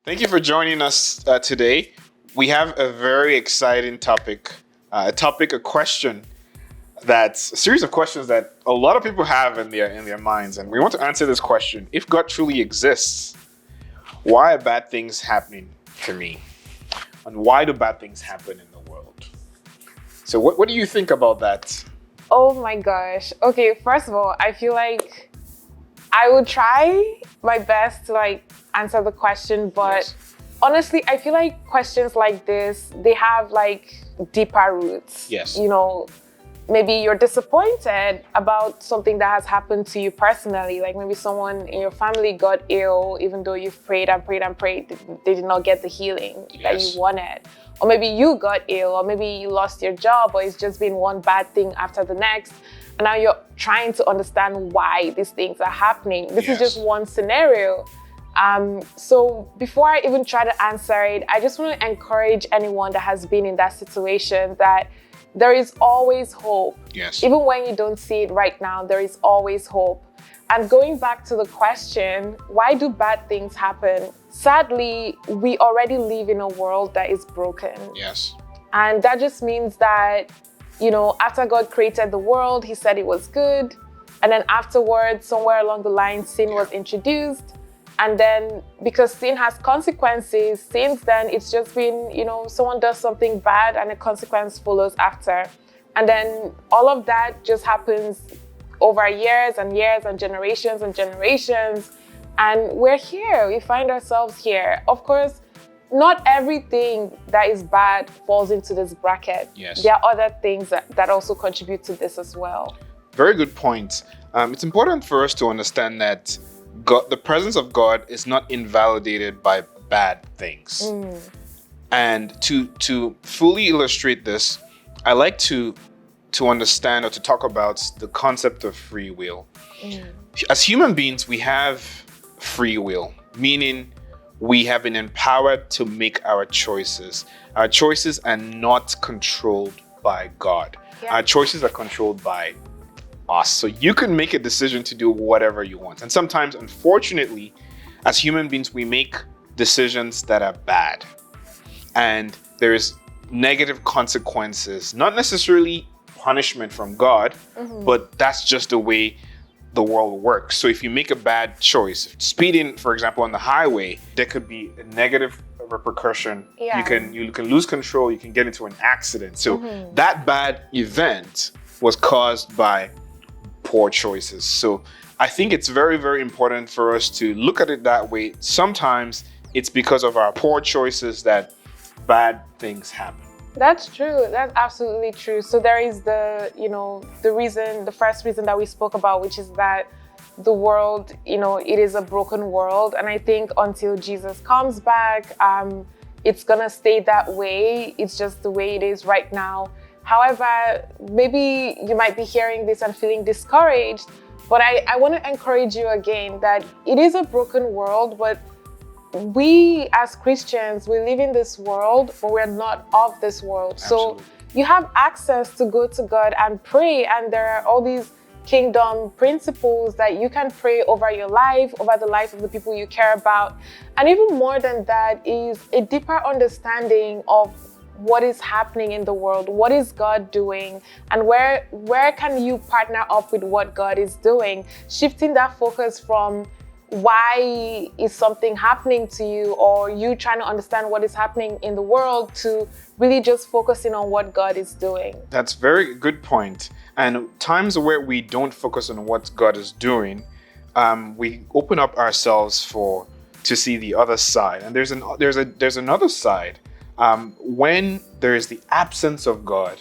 Thank you for joining us today. We have a very exciting topic, a question that's a series of questions that a lot of people have in their minds, and we want to answer this question: if God truly exists, why are bad things happening to me, and why do bad things happen in the world? So, what do you think about that? Oh my gosh. Okay, first of all, I feel like I would try my best to answer the question, but honestly, I feel like questions like this, they have deeper roots. Yes. Maybe you're disappointed about something that has happened to you personally. Like maybe someone in your family got ill, even though you've prayed and prayed and prayed, they did not get the healing that you wanted. Or maybe you got ill, or maybe you lost your job, or it's just been one bad thing after the next. And now you're trying to understand why these things are happening. This is just one scenario. So before I even try to answer it, I just want to encourage anyone that has been in that situation that there is always hope. Yes. Even when you don't see it right now, there is always hope. And going back to the question, why do bad things happen? Sadly, we already live in a world that is broken. Yes. And that just means that, after God created the world, he said it was good. And then afterwards, somewhere along the line, sin was introduced. And then because sin has consequences, since then it's just been, someone does something bad and a consequence follows after. And then all of that just happens over years and years and generations and generations. And we're here, we find ourselves here. Of course, not everything that is bad falls into this bracket. Yes. There are other things that also contribute to this as well. Very good point. It's important for us to understand that God, the presence of God is not invalidated by bad things. And to fully illustrate this, I like to understand or to talk about the concept of free will. As human beings, we have free will, meaning we have been empowered to make our choices. Our choices are not controlled by God. Our choices are controlled by us. So you can make a decision to do whatever you want. And sometimes, unfortunately, as human beings, we make decisions that are bad. And there's negative consequences, not necessarily punishment from God, but that's just the way the world works. So if you make a bad choice, speeding, for example, on the highway, there could be a negative repercussion. You can lose control, you can get into an accident. So that bad event was caused by poor choices. So I think it's very, very important for us to look at it that way. Sometimes it's because of our poor choices that bad things happen. That's true. That's absolutely true. So there is the first reason that we spoke about, which is that the world, it is a broken world. And I think until Jesus comes back, it's gonna stay that way. It's just the way it is right now. However, maybe you might be hearing this and feeling discouraged, but I want to encourage you again that it is a broken world, but we as Christians, we live in this world, but we're not of this world. Absolutely. So you have access to go to God and pray, and there are all these kingdom principles that you can pray over your life, over the life of the people you care about. And even more than that is a deeper understanding of what is happening in the world, what is God doing, and where can you partner up with what God is doing, shifting that focus from why is something happening to you, or you trying to understand what is happening in the world, to really just focusing on what God is doing. That's a very good point. And times where we don't focus on what God is doing, we open up ourselves to see the other side. And there's another side. When there is the absence of God,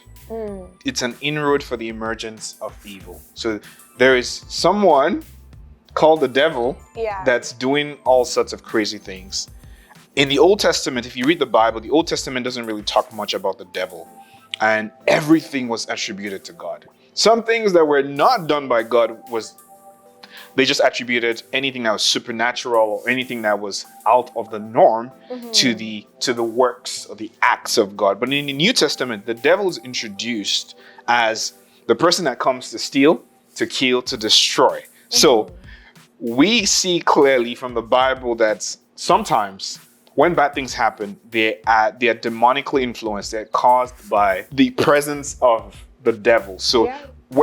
it's an inroad for the emergence of evil. So there is someone called the devil that's doing all sorts of crazy things. In the Old Testament, if you read the Bible, the Old Testament doesn't really talk much about the devil, and everything was attributed to God. Some things that were not done by God they just attributed anything that was supernatural or anything that was out of the norm to the works or the acts of God. But in the New Testament, the devil is introduced as the person that comes to steal, to kill, to destroy. So we see clearly from the Bible that sometimes when bad things happen, they are demonically influenced. They're caused by the presence of the devil. So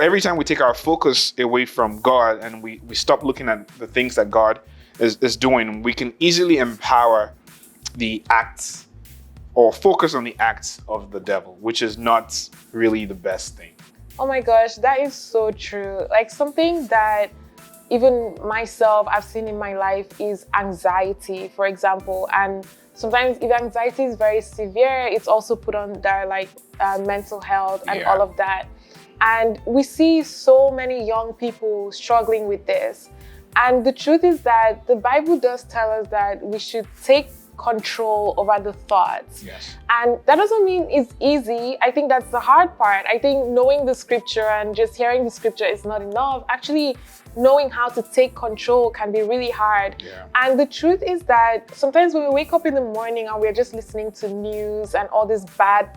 every time we take our focus away from God and we stop looking at the things that God is doing, we can easily empower the acts or focus on the acts of the devil, which is not really the best thing. Oh my gosh, that is so true. Like, something that even myself I've seen in my life is anxiety, for example. And sometimes if anxiety is very severe, it's also put under like mental health and all of that. And we see so many young people struggling with this. And the truth is that the Bible does tell us that we should take control over the thoughts. Yes. And that doesn't mean it's easy. I think that's the hard part. I think knowing the scripture and just hearing the scripture is not enough. Actually, knowing how to take control can be really hard. Yeah. And the truth is that sometimes when we wake up in the morning and we're just listening to news and all these bad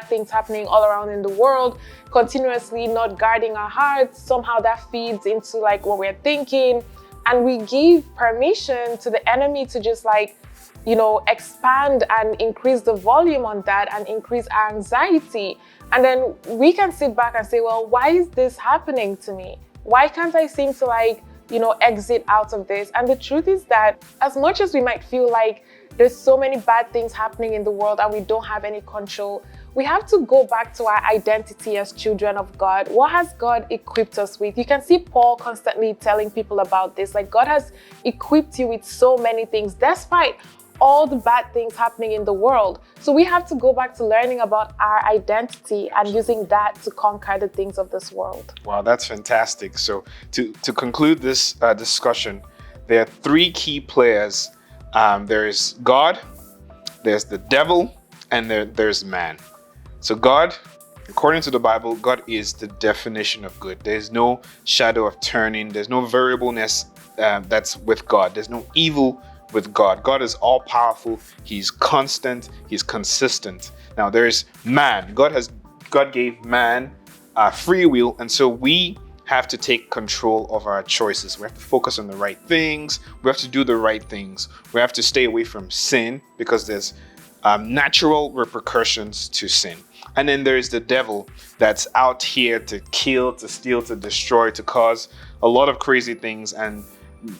things happening all around in the world, continuously not guarding our hearts, somehow that feeds into like what we're thinking. And we give permission to the enemy to just like, you know, expand and increase the volume on that and increase our anxiety. And then we can sit back and say, well, why is this happening to me? Why can't I seem to like, you know, exit out of this? And the truth is that as much as we might feel like there's so many bad things happening in the world and we don't have any control, we have to go back to our identity as children of God. What has God equipped us with? You can see Paul constantly telling people about this. Like, God has equipped you with so many things, despite all the bad things happening in the world. So we have to go back to learning about our identity and using that to conquer the things of this world. Wow, that's fantastic. So to conclude this discussion, there are three key players. There is God, there's the devil, and there's man. So God, according to the Bible, God is the definition of good. There's no shadow of turning. There's no variableness that's with God. There's no evil with God. God is all powerful. He's constant. He's consistent. Now there's man. God gave man free will, and so we have to take control of our choices. We have to focus on the right things. We have to do the right things. We have to stay away from sin because there's natural repercussions to sin. And then there's the devil that's out here to kill, to steal, to destroy, to cause a lot of crazy things. And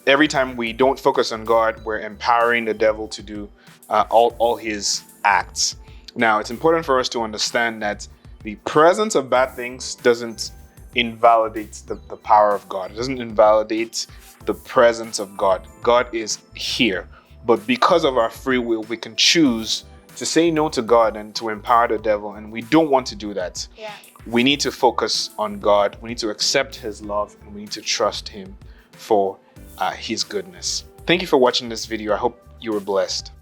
every time we don't focus on God, we're empowering the devil to do all his acts. Now, it's important for us to understand that the presence of bad things doesn't invalidate the power of God. It doesn't invalidate the presence of God. God is here. But because of our free will, we can choose to say no to God and to empower the devil. And we don't want to do that. Yeah. We need to focus on God. We need to accept his love, and we need to trust him for his goodness. Thank you for watching this video. I hope you were blessed.